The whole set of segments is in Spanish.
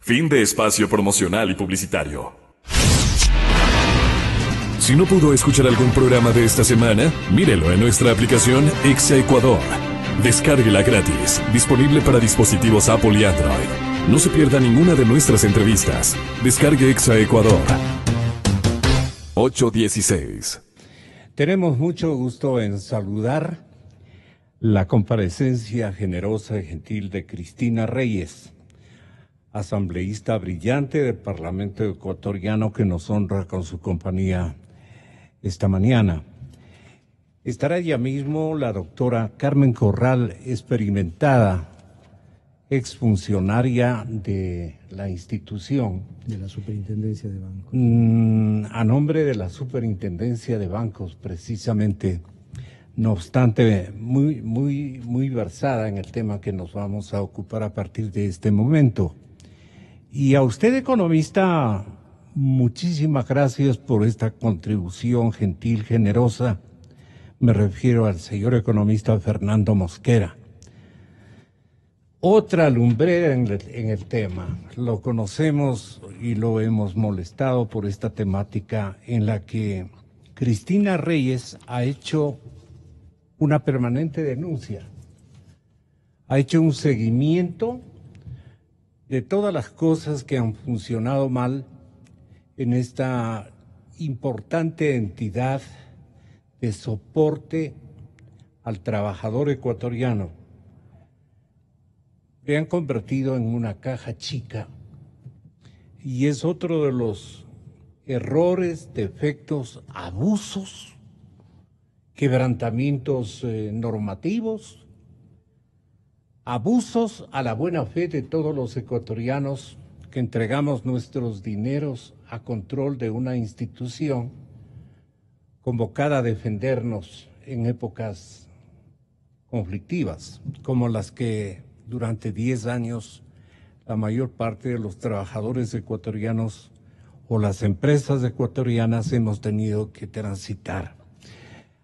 Fin de espacio promocional y publicitario. Si no pudo escuchar algún programa de esta semana, mírelo en nuestra aplicación Exa Ecuador. Descárguela gratis, disponible para dispositivos Apple y Android. No se pierda ninguna de nuestras entrevistas. Descargue Exa Ecuador. 8:16. Tenemos mucho gusto en saludar la comparecencia generosa y gentil de Cristina Reyes, asambleísta brillante del Parlamento ecuatoriano que nos honra con su compañía esta mañana. Estará ya mismo la doctora Carmen Corral, experimentada, exfuncionaria de la institución. De la Superintendencia de Bancos. A nombre de la Superintendencia de Bancos, precisamente. No obstante, muy versada en el tema que nos vamos a ocupar a partir de este momento. Y a usted, economista, muchísimas gracias por esta contribución gentil, generosa. Me refiero al señor economista Fernando Mosquera. Otra lumbrera en el tema. Lo conocemos y lo hemos molestado por esta temática en la que Cristina Reyes ha hecho una permanente denuncia. Ha hecho un seguimiento de todas las cosas que han funcionado mal en esta importante entidad de soporte al trabajador ecuatoriano. Se han convertido en una caja chica y es otro de los errores, defectos, abusos, quebrantamientos normativos, abusos a la buena fe de todos los ecuatorianos que entregamos nuestros dineros a control de una institución convocada a defendernos en épocas conflictivas, como las que durante 10 años la mayor parte de los trabajadores ecuatorianos o las empresas ecuatorianas hemos tenido que transitar.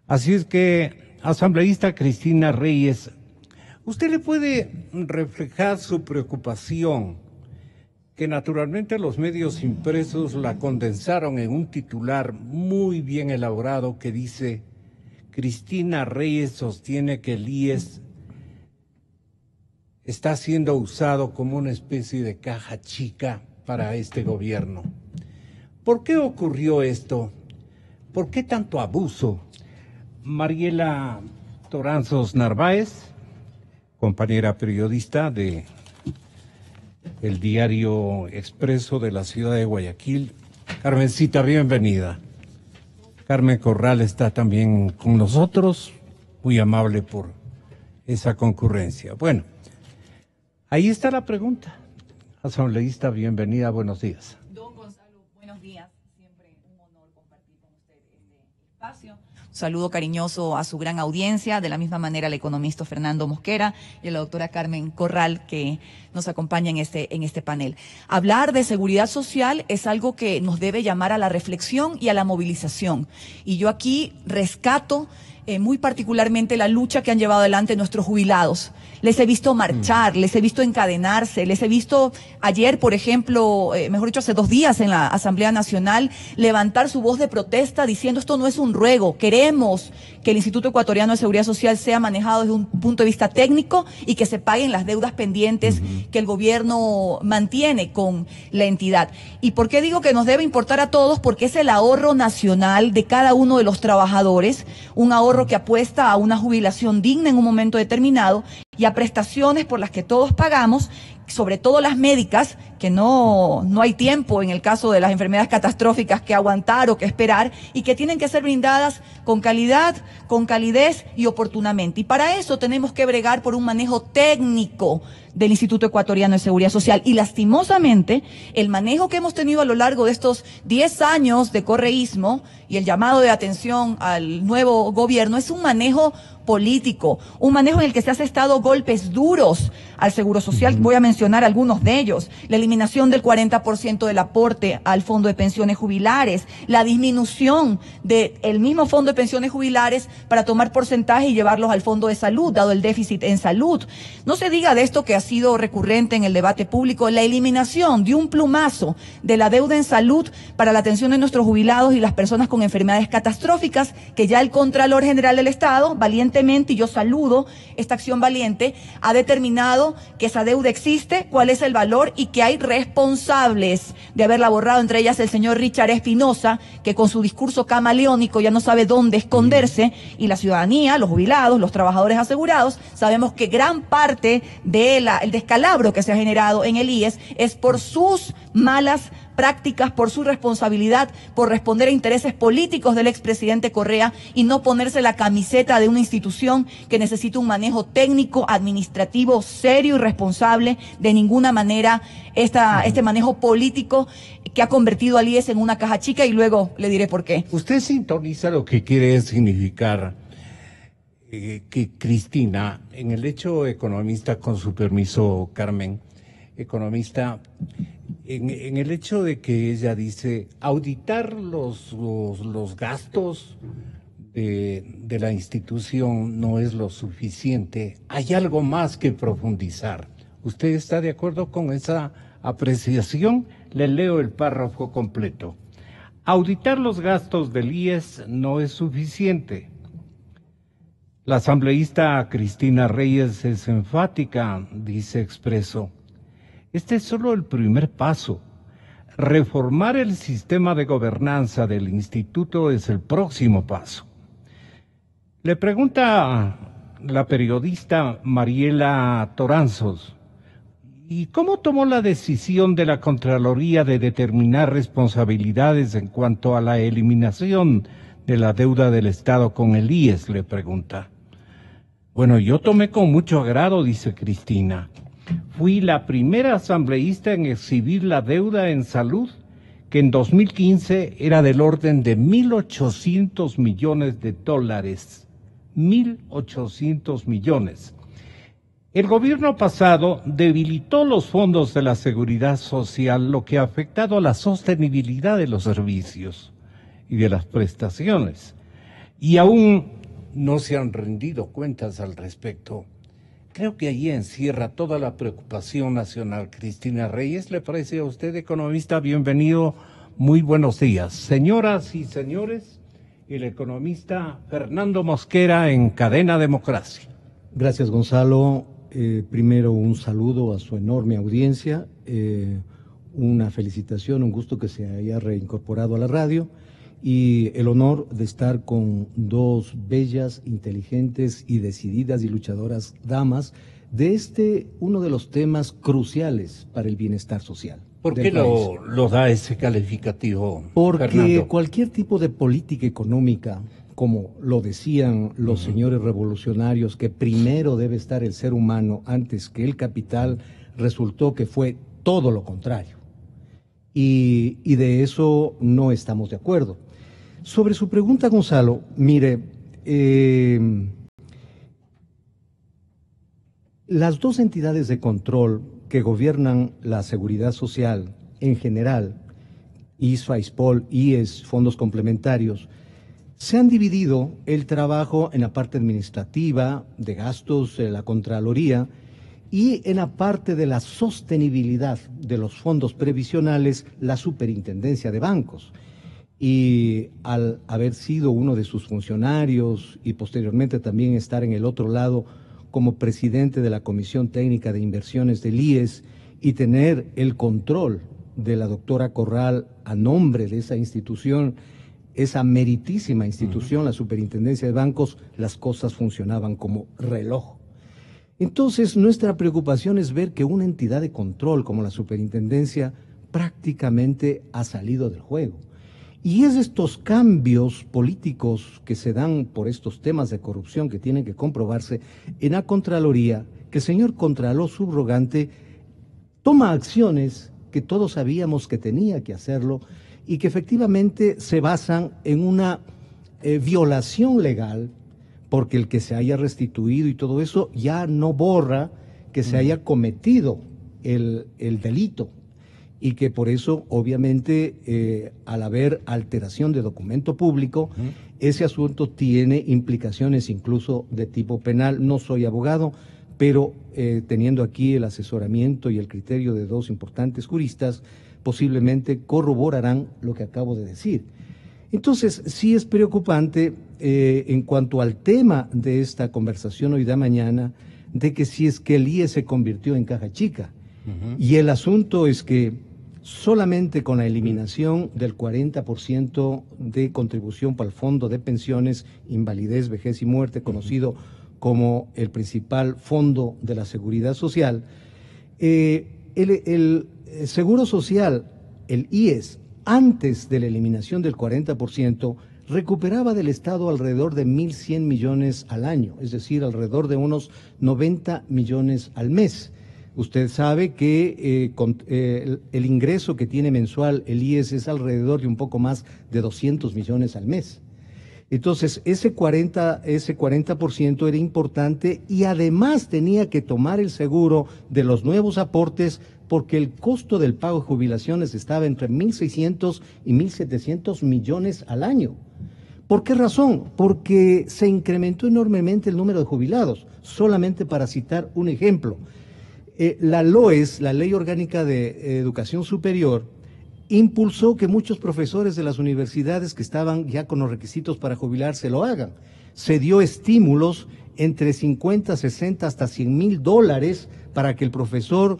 Así es que, asambleísta Cristina Reyes, usted le puede reflejar su preocupación, que naturalmente los medios impresos la condensaron en un titular muy bien elaborado que dice: Cristina Reyes sostiene que el IES está siendo usado como una especie de caja chica para este gobierno. ¿Por qué ocurrió esto? ¿Por qué tanto abuso? Mariela Toranzos Narváez, compañera periodista de el diario Expreso de la ciudad de Guayaquil. Carmencita, bienvenida. Carmen Corral está también con nosotros, muy amable por esa concurrencia. Bueno, ahí está la pregunta. Asambleísta, bienvenida, buenos días. Don Gonzalo, buenos días. Siempre un honor compartir con usted este espacio. Un saludo cariñoso a su gran audiencia, de la misma manera al economista Fernando Mosquera y a la doctora Carmen Corral, que nos acompaña en este panel. Hablar de seguridad social es algo que nos debe llamar a la reflexión y a la movilización. Y yo aquí rescato muy particularmente la lucha que han llevado adelante nuestros jubilados. Les he visto marchar, les he visto encadenarse, les he visto ayer, por ejemplo, mejor dicho, hace 2 días en la Asamblea Nacional, levantar su voz de protesta diciendo: esto no es un ruego, queremos que el Instituto Ecuatoriano de Seguridad Social sea manejado desde un punto de vista técnico y que se paguen las deudas pendientes que el gobierno mantiene con la entidad. ¿Y por qué digo que nos debe importar a todos? Porque es el ahorro nacional de cada uno de los trabajadores, un ahorro que apuesta a una jubilación digna en un momento determinado y a prestaciones por las que todos pagamos, sobre todo las médicas, que no hay tiempo en el caso de las enfermedades catastróficas que aguantar o que esperar, y que tienen que ser brindadas con calidad, con calidez y oportunamente. Y para eso tenemos que bregar por un manejo técnico del Instituto Ecuatoriano de Seguridad Social. Y lastimosamente, el manejo que hemos tenido a lo largo de estos 10 años de correísmo y el llamado de atención al nuevo gobierno es un manejo político, un manejo en el que se han asestado golpes duros al Seguro Social. Voy a mencionar algunos de ellos: la eliminación del 40% del aporte al Fondo de Pensiones Jubilares, la disminución del mismo Fondo de Pensiones Jubilares para tomar porcentaje y llevarlos al Fondo de Salud, dado el déficit en salud. No se diga de esto que ha sido recurrente en el debate público, la eliminación de un plumazo de la deuda en salud para la atención de nuestros jubilados y las personas con enfermedades catastróficas, que ya el Contralor General del Estado, valientemente, y yo saludo esta acción valiente, ha determinado que esa deuda existe, cuál es el valor y que hay responsables de haberla borrado, entre ellas el señor Richard Espinosa, que con su discurso camaleónico ya no sabe dónde esconderse, y la ciudadanía, los jubilados, los trabajadores asegurados, sabemos que gran parte del descalabro que se ha generado en el IES es por sus malas prácticas, por su responsabilidad, por responder a intereses políticos del expresidente Correa y no ponerse la camiseta de una institución que necesita un manejo técnico, administrativo, serio y responsable. De ninguna manera este manejo político que ha convertido al IES en una caja chica, y luego le diré por qué. Usted sintoniza lo que quiere significar que Cristina, en el hecho economista, con su permiso, Carmen, economista, en el hecho de que ella dice auditar los gastos de la institución no es lo suficiente, hay algo más que profundizar. ¿Usted está de acuerdo con esa apreciación? Le leo el párrafo completo. Auditar los gastos del IES no es suficiente. La asambleísta Cristina Reyes es enfática, dice Expreso. Este es solo el primer paso. Reformar el sistema de gobernanza del instituto es el próximo paso. Le pregunta la periodista Mariela Toranzos, ¿y cómo tomó la decisión de la Contraloría de determinar responsabilidades en cuanto a la eliminación de la deuda del Estado con el IES? Le pregunta. Bueno, yo tomé con mucho agrado, dice Cristina. Fui la primera asambleísta en exhibir la deuda en salud, que en 2015 era del orden de 1.800 millones de dólares. 1.800 millones. El gobierno pasado debilitó los fondos de la seguridad social, lo que ha afectado a la sostenibilidad de los servicios y de las prestaciones. Y aún no se han rendido cuentas al respecto. Creo que allí encierra toda la preocupación nacional. Cristina Reyes, ¿le parece a usted, economista? Bienvenido, muy buenos días. Señoras y señores, el economista Fernando Mosquera en Cadena Democracia. Gracias, Gonzalo. Primero, un saludo a su enorme audiencia, una felicitación, un gusto que se haya reincorporado a la radio y el honor de estar con dos bellas, inteligentes y decididas y luchadoras damas de uno de los temas cruciales para el bienestar social. ¿Por qué lo da ese calificativo, Porque Fernando? cualquier tipo de política económica, como lo decían los señores revolucionarios, que primero debe estar el ser humano antes que el capital, resultó que fue todo lo contrario. Y de eso no estamos de acuerdo. Sobre su pregunta, Gonzalo, mire, las dos entidades de control que gobiernan la seguridad social en general, ISFA, ISPOL, IES, fondos complementarios, se han dividido el trabajo en la parte administrativa, de gastos, la Contraloría, y en la parte de la sostenibilidad de los fondos previsionales, la Superintendencia de Bancos. Y al haber sido uno de sus funcionarios y posteriormente también estar en el otro lado como presidente de la Comisión Técnica de Inversiones del IES y tener el control de la doctora Corral a nombre de esa institución, esa meritísima institución, la Superintendencia de Bancos, las cosas funcionaban como reloj. Entonces, nuestra preocupación es ver que una entidad de control como la Superintendencia prácticamente ha salido del juego. Y es estos cambios políticos que se dan por estos temas de corrupción que tienen que comprobarse en la Contraloría, que el señor Contralor subrogante toma acciones que todos sabíamos que tenía que hacerlo y que efectivamente se basan en una violación legal, porque el que se haya restituido y todo eso ya no borra que se haya cometido el delito, y que por eso, obviamente, al haber alteración de documento público, ese asunto tiene implicaciones incluso de tipo penal. No soy abogado, pero teniendo aquí el asesoramiento y el criterio de dos importantes juristas, posiblemente corroborarán lo que acabo de decir. Entonces, sí es preocupante en cuanto al tema de esta conversación hoy de mañana, de que si es que el IES se convirtió en caja chica. Y el asunto es que solamente con la eliminación del 40% de contribución para el Fondo de Pensiones, Invalidez, Vejez y Muerte, conocido como el principal fondo de la Seguridad Social, el Seguro Social, el IES, antes de la eliminación del 40%, recuperaba del Estado alrededor de 1.100 millones al año, es decir, alrededor de unos 90 millones al mes. Usted sabe que el ingreso que tiene mensual el IES es alrededor de un poco más de 200 millones al mes. Entonces, ese 40% era importante, y además tenía que tomar el seguro de los nuevos aportes, porque el costo del pago de jubilaciones estaba entre 1.600 y 1.700 millones al año. ¿Por qué razón? Porque se incrementó enormemente el número de jubilados. Solamente para citar un ejemplo, la LOES, la Ley Orgánica de Educación Superior, impulsó que muchos profesores de las universidades que estaban ya con los requisitos para jubilarse lo hagan. Se dio estímulos entre 50, 60 hasta $100,000 para que el profesor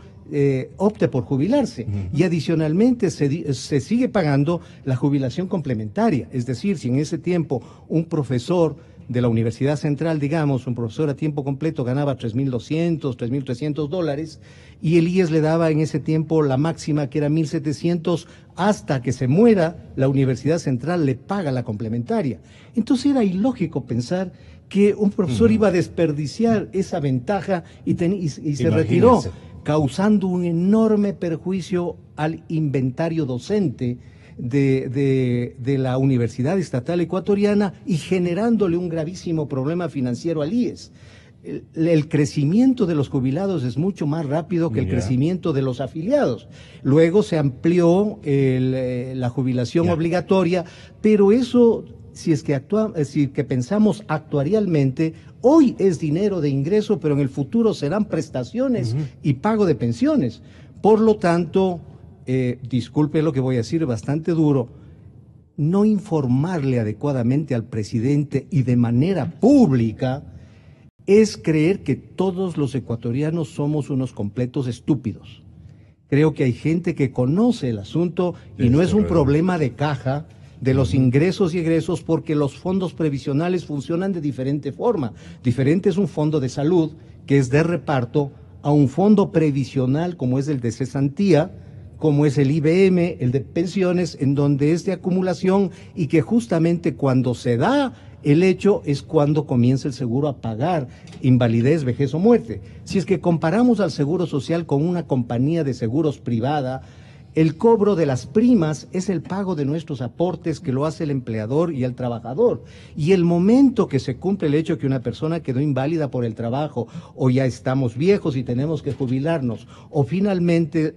opte por jubilarse. Y adicionalmente se sigue pagando la jubilación complementaria. Es decir, si en ese tiempo un profesor de la Universidad Central, digamos, un profesor a tiempo completo ganaba $3.200, $3.300, y el IES le daba en ese tiempo la máxima, que era 1.700, hasta que se muera, la Universidad Central le paga la complementaria. Entonces era ilógico pensar que un profesor iba a desperdiciar esa ventaja y se retiró, causando un enorme perjuicio al inventario docente de la Universidad Estatal Ecuatoriana y generándole un gravísimo problema financiero al IES. El crecimiento de los jubilados es mucho más rápido que el crecimiento de los afiliados. Luego se amplió la jubilación obligatoria, pero eso, si es que pensamos actuarialmente, hoy es dinero de ingreso, pero en el futuro serán prestaciones y pago de pensiones. Por lo tanto, disculpe lo que voy a decir, bastante duro, no informarle adecuadamente al presidente y de manera pública es creer que todos los ecuatorianos somos unos completos estúpidos. Creo que hay gente que conoce el asunto y no es un problema de caja, de los ingresos y egresos, porque los fondos previsionales funcionan de diferente forma. Diferente es un fondo de salud, que es de reparto, a un fondo previsional como es el de cesantía, como es el IBM, el de pensiones, en donde es de acumulación, y que justamente cuando se da el hecho es cuando comienza el seguro a pagar invalidez, vejez o muerte. Si es que comparamos al Seguro Social con una compañía de seguros privada, el cobro de las primas es el pago de nuestros aportes, que lo hace el empleador y el trabajador. Y el momento que se cumple el hecho que una persona quedó inválida por el trabajo, o ya estamos viejos y tenemos que jubilarnos, o finalmente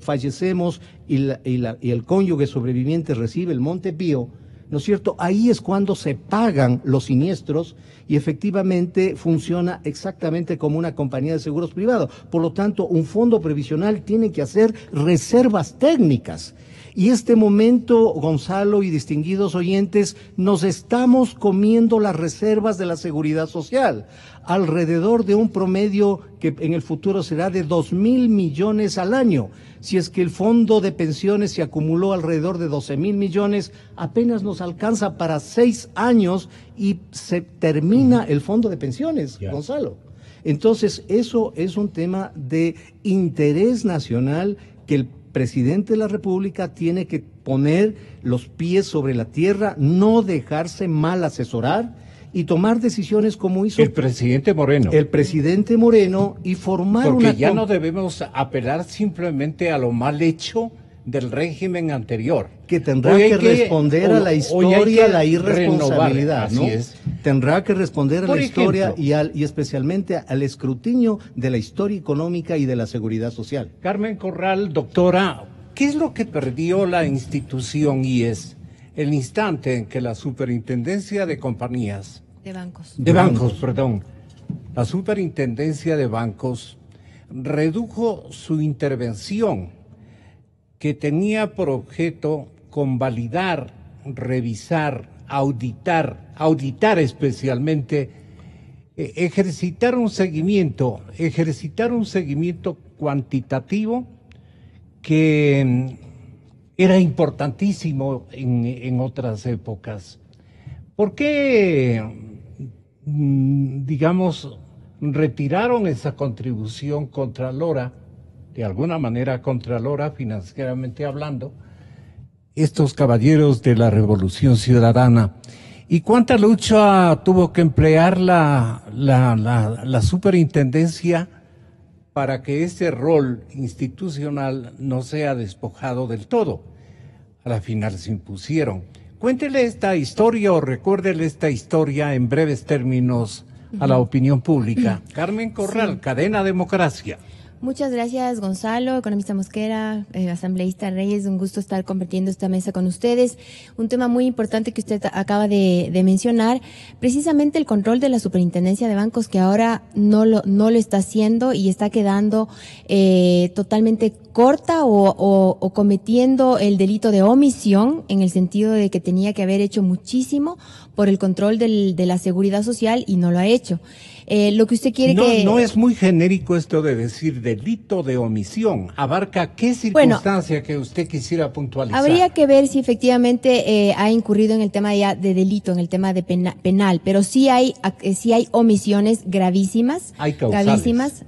fallecemos y el cónyuge sobreviviente recibe el Monte Pío, ¿no es cierto? Ahí es cuando se pagan los siniestros, y efectivamente funciona exactamente como una compañía de seguros privados. Por lo tanto, un fondo previsional tiene que hacer reservas técnicas. Y este momento, Gonzalo y distinguidos oyentes, nos estamos comiendo las reservas de la Seguridad Social, alrededor de un promedio que en el futuro será de 2.000 millones al año. Si es que el fondo de pensiones se acumuló alrededor de 12.000 millones, apenas nos alcanza para 6 años y se termina el fondo de pensiones, Gonzalo. Entonces, eso es un tema de interés nacional que el presidente de la República tiene que poner los pies sobre la tierra, no dejarse mal asesorar y tomar decisiones como hizo el presidente Moreno. El presidente Moreno, y formar porque ya no debemos apelar simplemente a lo mal hecho del régimen anterior. Que tendrá que responder a la historia, a la irresponsabilidad, ¿no? Tendrá que responder a la historia y especialmente al escrutinio de la historia económica y de la seguridad social. Carmen Corral, doctora, ¿qué es lo que perdió la institución IES el instante en que la Superintendencia de Compañías... La Superintendencia de Bancos redujo su intervención que tenía por objeto convalidar, revisar, auditar especialmente, ejercitar un seguimiento cuantitativo que era importantísimo en otras épocas? ¿Por qué, digamos, retiraron esa contribución contralora, de alguna manera contralora financieramente hablando, estos caballeros de la Revolución Ciudadana? ¿Y cuánta lucha tuvo que emplear la superintendencia para que ese rol institucional no sea despojado del todo? A la final se impusieron. Cuéntele esta historia o recuérdele esta historia en breves términos a la opinión pública. Carmen Corral, sí. Cadena Democracia. Muchas gracias, Gonzalo, economista Mosquera, asambleísta Reyes, un gusto estar compartiendo esta mesa con ustedes. Un tema muy importante que usted acaba de mencionar, precisamente el control de la Superintendencia de Bancos, que ahora no lo está haciendo y está quedando totalmente corta o cometiendo el delito de omisión, en el sentido de que tenía que haber hecho muchísimo por el control de la seguridad social y no lo ha hecho. Lo que usted quiere No es muy genérico esto de decir delito de omisión. ¿Abarca qué circunstancia que usted quisiera puntualizar? Habría que ver si efectivamente ha incurrido en el tema ya de delito, en el tema de penal, pero sí hay omisiones gravísimas. Hay causales. Gravísimas,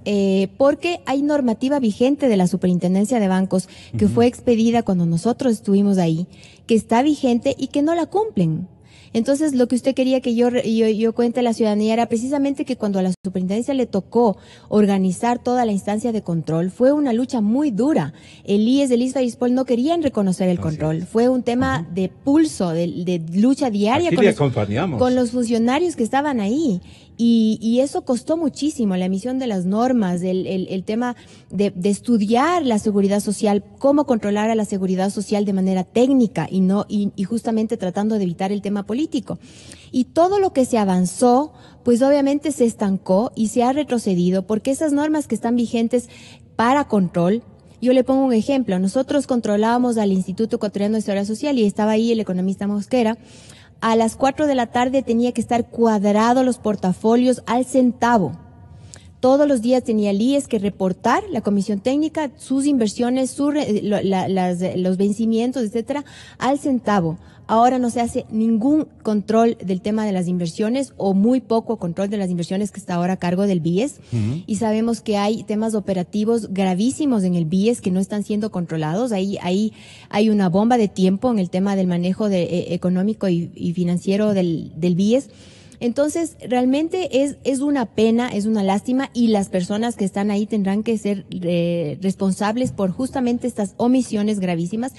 porque hay normativa vigente de la Superintendencia de Bancos que fue expedida cuando nosotros estuvimos ahí, que está vigente y que no la cumplen. Entonces, lo que usted quería que yo cuente a la ciudadanía era precisamente que cuando a la superintendencia le tocó organizar toda la instancia de control, fue una lucha muy dura. El IES, el ISFA y ISPOL no querían reconocer el control. Fue un tema de pulso, de lucha diaria con los funcionarios que estaban ahí. Y eso costó muchísimo, la emisión de las normas, el tema de estudiar la seguridad social, cómo controlar a la seguridad social de manera técnica y justamente tratando de evitar el tema político. Y todo lo que se avanzó, pues obviamente se estancó y se ha retrocedido, porque esas normas que están vigentes para control, yo le pongo un ejemplo, nosotros controlábamos al Instituto Ecuatoriano de Seguridad Social y estaba ahí el economista Mosquera. A las 4 de la tarde tenía que estar cuadrado los portafolios al centavo. Todos los días tenía el IES que reportar, la comisión técnica, sus inversiones, los vencimientos, etcétera, al centavo. Ahora no se hace ningún control del tema de las inversiones o muy poco control de las inversiones que está ahora a cargo del BIES. Y sabemos que hay temas operativos gravísimos en el BIES que no están siendo controlados. Ahí hay una bomba de tiempo en el tema del manejo económico y financiero del BIES. Entonces, realmente es una pena, es una lástima y las personas que están ahí tendrán que ser responsables por justamente estas omisiones gravísimas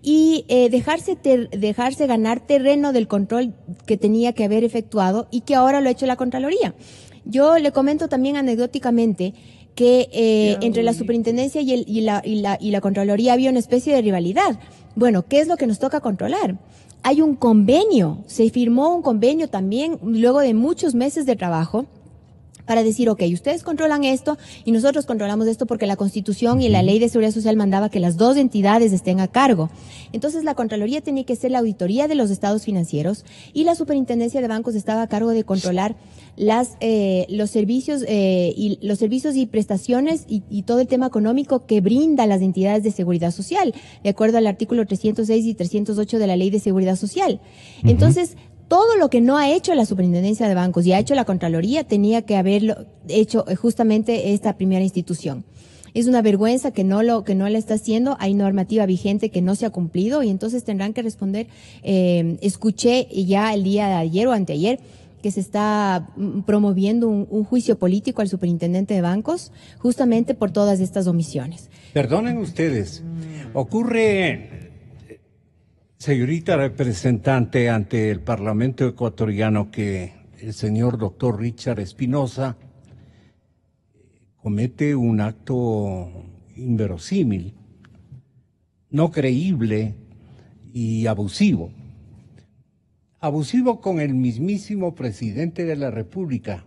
y dejarse ganar terreno del control que tenía que haber efectuado y que ahora lo ha hecho la Contraloría. Yo le comento también anecdóticamente que entre la Superintendencia y la Contraloría había una especie de rivalidad. Bueno, ¿qué es lo que nos toca controlar? Hay un convenio, se firmó un convenio también luego de muchos meses de trabajo para decir, ok, ustedes controlan esto y nosotros controlamos esto porque la Constitución y la Ley de Seguridad Social mandaba que las dos entidades estén a cargo. Entonces la Contraloría tenía que hacer la auditoría de los estados financieros y la Superintendencia de Bancos estaba a cargo de controlar los servicios y prestaciones y todo el tema económico que brinda las entidades de seguridad social, de acuerdo al artículo 306 y 308 de la Ley de Seguridad Social. Entonces, todo lo que no ha hecho la Superintendencia de Bancos y ha hecho la Contraloría tenía que haberlo hecho justamente esta primera institución. Es una vergüenza que no lo está haciendo, hay normativa vigente que no se ha cumplido y entonces tendrán que responder. Escuché ya el día de ayer o anteayer que se está promoviendo un juicio político al superintendente de bancos justamente por todas estas omisiones. Perdonen ustedes, Ocurre, señorita representante, ante el Parlamento ecuatoriano que el señor doctor Richard Espinosa comete un acto inverosímil, no creíble y abusivo. Abusivo con el mismísimo presidente de la República,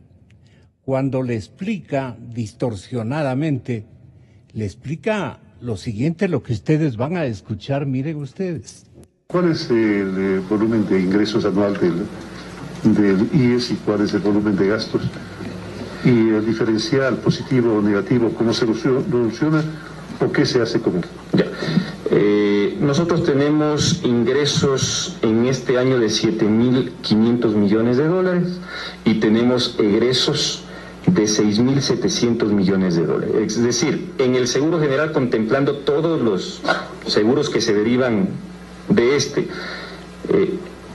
cuando le explica distorsionadamente, le explica lo siguiente, lo que ustedes van a escuchar, miren ustedes. ¿Cuál es el volumen de ingresos anual del IES y cuál es el volumen de gastos? Y el diferencial positivo o negativo, ¿cómo se soluciona o qué se hace con él? Ya. Nosotros tenemos ingresos en este año de 7.500 millones de dólares y tenemos egresos de 6.700 millones de dólares. Es decir, en el seguro general, contemplando todos los seguros que se derivan de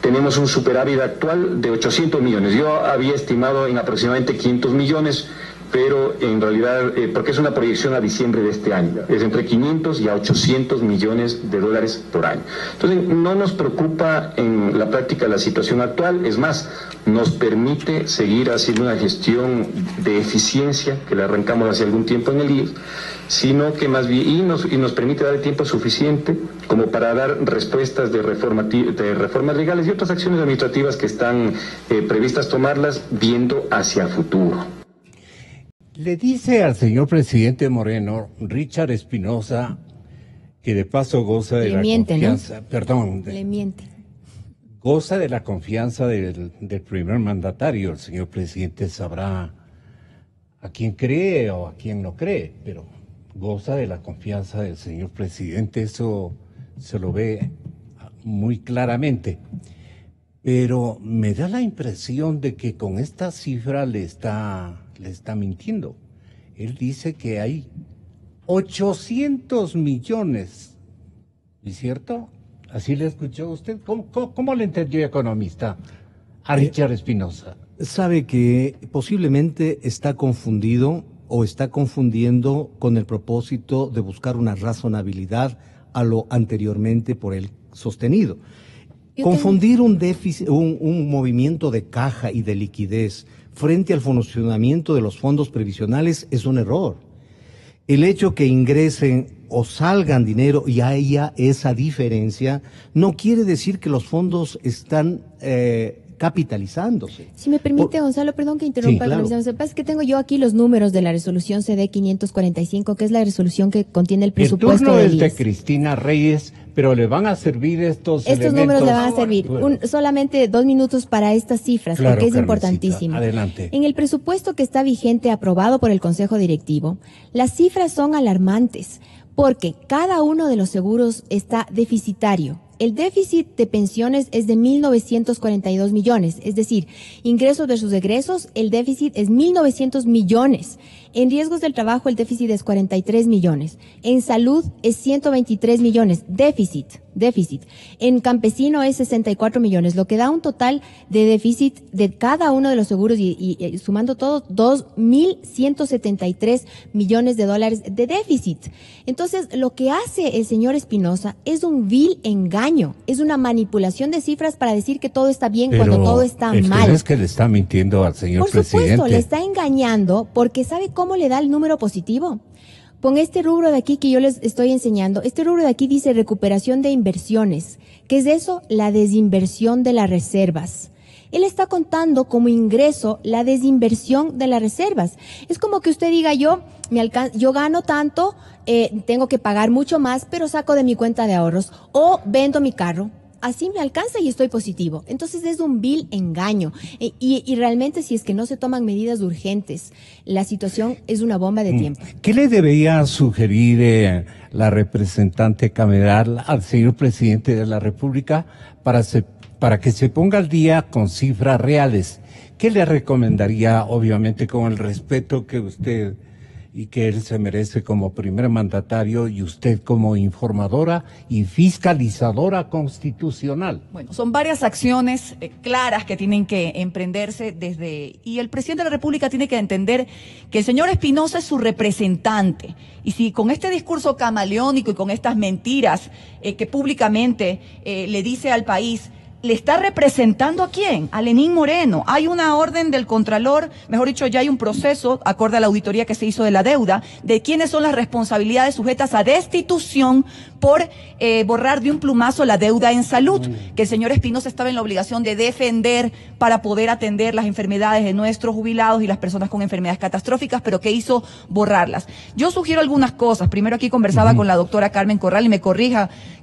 tenemos un superávit actual de 800 millones. Yo había estimado en aproximadamente 500 millones, pero en realidad, porque es una proyección a diciembre de este año, es entre 500 y a 800 millones de dólares por año. Entonces, no nos preocupa en la práctica la situación actual, es más, nos permite seguir haciendo una gestión de eficiencia que la arrancamos hace algún tiempo en el IES, sino que más bien, y nos permite dar el tiempo suficiente como para dar respuestas de reformas legales y otras acciones administrativas que están previstas tomarlas viendo hacia futuro. Le dice al señor presidente Moreno, Richard Espinosa, que de paso goza de la confianza, ¿no? Perdón. Le miente. Goza de la confianza del primer mandatario. El señor presidente sabrá a quién cree o a quién no cree, pero goza de la confianza del señor presidente, eso se lo ve muy claramente. Pero me da la impresión de que con esta cifra le está mintiendo. Él dice que hay 800 millones, ¿es cierto? ¿Así le escuchó usted? ¿Cómo le entendió, economista, a Richard Espinosa? Sabe que posiblemente está confundido o está confundiendo con el propósito de buscar una razonabilidad a lo anteriormente por él sostenido. Confundir un déficit, un movimiento de caja y de liquidez frente al funcionamiento de los fondos previsionales es un error. El hecho que ingresen o salgan dinero y haya esa diferencia no quiere decir que los fondos están capitalizándose. Si me permite, Gonzalo, perdón que interrumpa. Sí, claro. Lo que pasa es que tengo yo aquí los números de la resolución CD 545, que es la resolución que contiene el presupuesto del IES. El turno es de Cristina Reyes, pero le van a servir estos números le van a servir. Solamente 2 minutos para estas cifras, claro, porque es importantísimo. Adelante. En el presupuesto que está vigente, aprobado por el Consejo Directivo, las cifras son alarmantes, porque cada uno de los seguros está deficitario. El déficit de pensiones es de 1.942 millones, es decir, ingresos versus egresos, el déficit es 1.900 millones. En riesgos del trabajo el déficit es 43 millones. En salud es 123 millones, déficit. En campesino es 64 millones, lo que da un total de déficit de cada uno de los seguros y sumando todos 2.173 millones de dólares de déficit. Entonces, lo que hace el señor Espinosa es un vil engaño, es una manipulación de cifras para decir que todo está bien cuando todo está mal. Es que le está mintiendo al señor presidente. Por supuesto, le está engañando porque ¿sabe cómo le da el número positivo? Con este rubro de aquí que yo les estoy enseñando, este rubro de aquí dice recuperación de inversiones. ¿Qué es eso? La desinversión de las reservas. Él está contando como ingreso la desinversión de las reservas. Es como que usted diga, yo gano tanto, tengo que pagar mucho más, pero saco de mi cuenta de ahorros o vendo mi carro. Así me alcanza y estoy positivo. Entonces es un vil engaño. Y realmente si es que no se toman medidas urgentes, la situación es una bomba de tiempo. ¿Qué le debería sugerir la representante cameral al señor presidente de la República para que se ponga al día con cifras reales? ¿Qué le recomendaría, obviamente con el respeto que usted y que él se merece como primer mandatario y usted como informadora y fiscalizadora constitucional. Bueno, son varias acciones claras que tienen que emprenderse y el presidente de la República tiene que entender que el señor Espinosa es su representante. Y si con este discurso camaleónico y con estas mentiras que públicamente le dice al país, ¿le está representando a quién? A Lenín Moreno. Hay una orden del Contralor, mejor dicho, ya hay un proceso, acorde a la auditoría que se hizo de la deuda, de quiénes son las responsabilidades sujetas a destitución por borrar de un plumazo la deuda en salud, que el señor Espinosa estaba en la obligación de defender para poder atender las enfermedades de nuestros jubilados y las personas con enfermedades catastróficas, pero que hizo borrarlas. Yo sugiero algunas cosas. Primero aquí conversaba con la doctora Carmen Corral y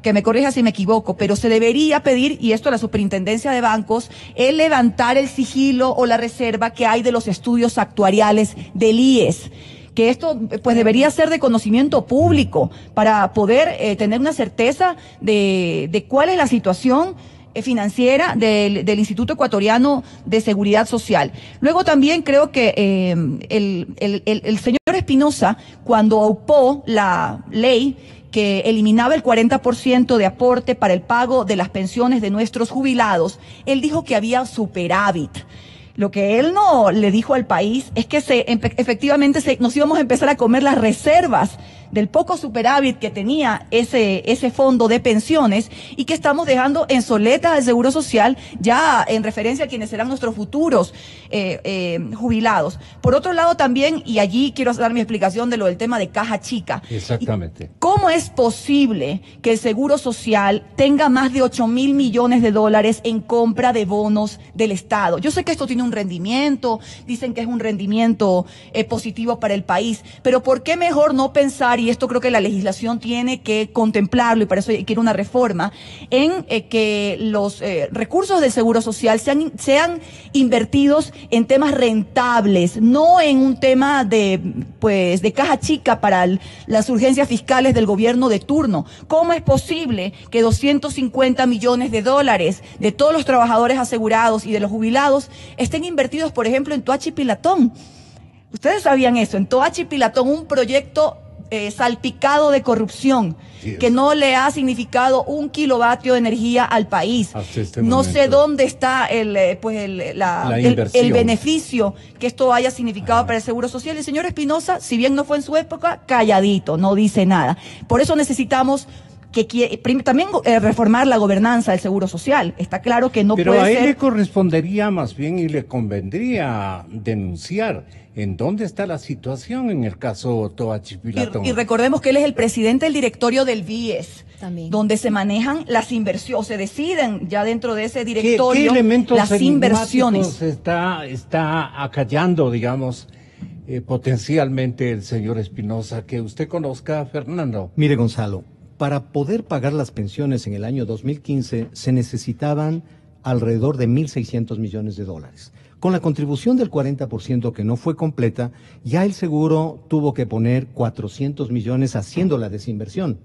que me corrija si me equivoco, pero se debería pedir, y esto a la Superintendencia de Bancos, el levantar el sigilo o la reserva que hay de los estudios actuariales del IES. Que esto pues debería ser de conocimiento público para poder tener una certeza de cuál es la situación financiera del Instituto Ecuatoriano de Seguridad Social. Luego también creo que el señor Espinosa, cuando aupó la ley que eliminaba el 40% de aporte para el pago de las pensiones de nuestros jubilados, él dijo que había superávit. Lo que él no le dijo al país es que efectivamente nos íbamos a empezar a comer las reservas del poco superávit que tenía ese fondo de pensiones y que estamos dejando en soleta al Seguro Social ya en referencia a quienes serán nuestros futuros jubilados. Por otro lado también, y allí quiero dar mi explicación de lo del tema de caja chica. Exactamente. ¿Cómo es posible que el Seguro Social tenga más de 8.000 millones de dólares en compra de bonos del Estado? Yo sé que esto tiene un rendimiento, dicen que es un rendimiento positivo para el país, pero ¿por qué mejor no pensar, y esto creo que la legislación tiene que contemplarlo y para eso quiere una reforma, en que los recursos del Seguro Social sean invertidos en temas rentables, no en un tema de caja chica para las urgencias fiscales del gobierno de turno? ¿Cómo es posible que 250 millones de dólares de todos los trabajadores asegurados y de los jubilados estén invertidos, por ejemplo, en Toachi Pilatón? Ustedes sabían eso, en Toachi Pilatón, un proyecto salpicado de corrupción, que no le ha significado un kilovatio de energía al país. No sé dónde está el beneficio que esto haya significado para el Seguro Social. El señor Espinosa, si bien no fue en su época, calladito, no dice nada. Por eso necesitamos también reformar la gobernanza del Seguro Social. Está claro que no puede ser... Pero a él le correspondería más bien y le convendría denunciar en dónde está la situación en el caso Toachi Pilatón. Y recordemos que él es el presidente del directorio del BIES, también, donde se manejan las inversiones, se deciden ya dentro de ese directorio ¿Qué elementos las inversiones. está acallando, digamos, potencialmente el señor Espinosa, que usted conozca, Fernando? Mire, Gonzalo, para poder pagar las pensiones en el año 2015 se necesitaban alrededor de 1.600 millones de dólares. Con la contribución del 40% que no fue completa, ya el seguro tuvo que poner 400 millones haciendo la desinversión.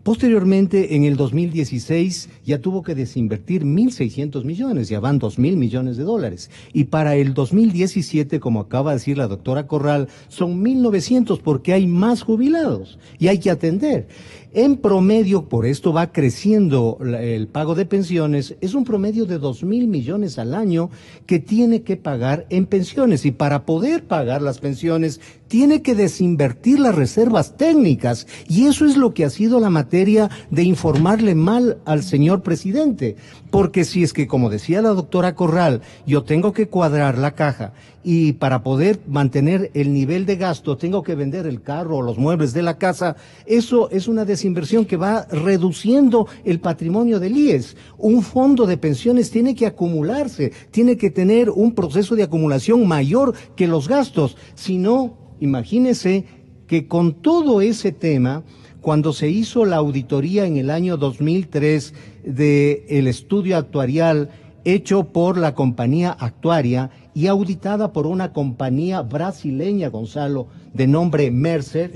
Posteriormente, en el 2016, ya tuvo que desinvertir 1.600 millones, ya van 2.000 millones de dólares. Y para el 2017, como acaba de decir la doctora Corral, son 1.900 porque hay más jubilados y hay que atender. En promedio, por esto va creciendo el pago de pensiones, es un promedio de 2.000 millones al año que tiene que pagar en pensiones. Y para poder pagar las pensiones, tiene que desinvertir las reservas técnicas. Y eso es lo que ha sido la materia de informarle mal al señor presidente. Porque si es que, como decía la doctora Corral, yo tengo que cuadrar la caja y para poder mantener el nivel de gasto tengo que vender el carro o los muebles de la casa, eso es una desinversión que va reduciendo el patrimonio del IES. Un fondo de pensiones tiene que acumularse, tiene que tener un proceso de acumulación mayor que los gastos. Si no, imagínese que con todo ese tema, cuando se hizo la auditoría en el año 2003 del estudio actuarial hecho por la compañía actuaria y auditada por una compañía brasileña, Gonzalo, de nombre Mercer,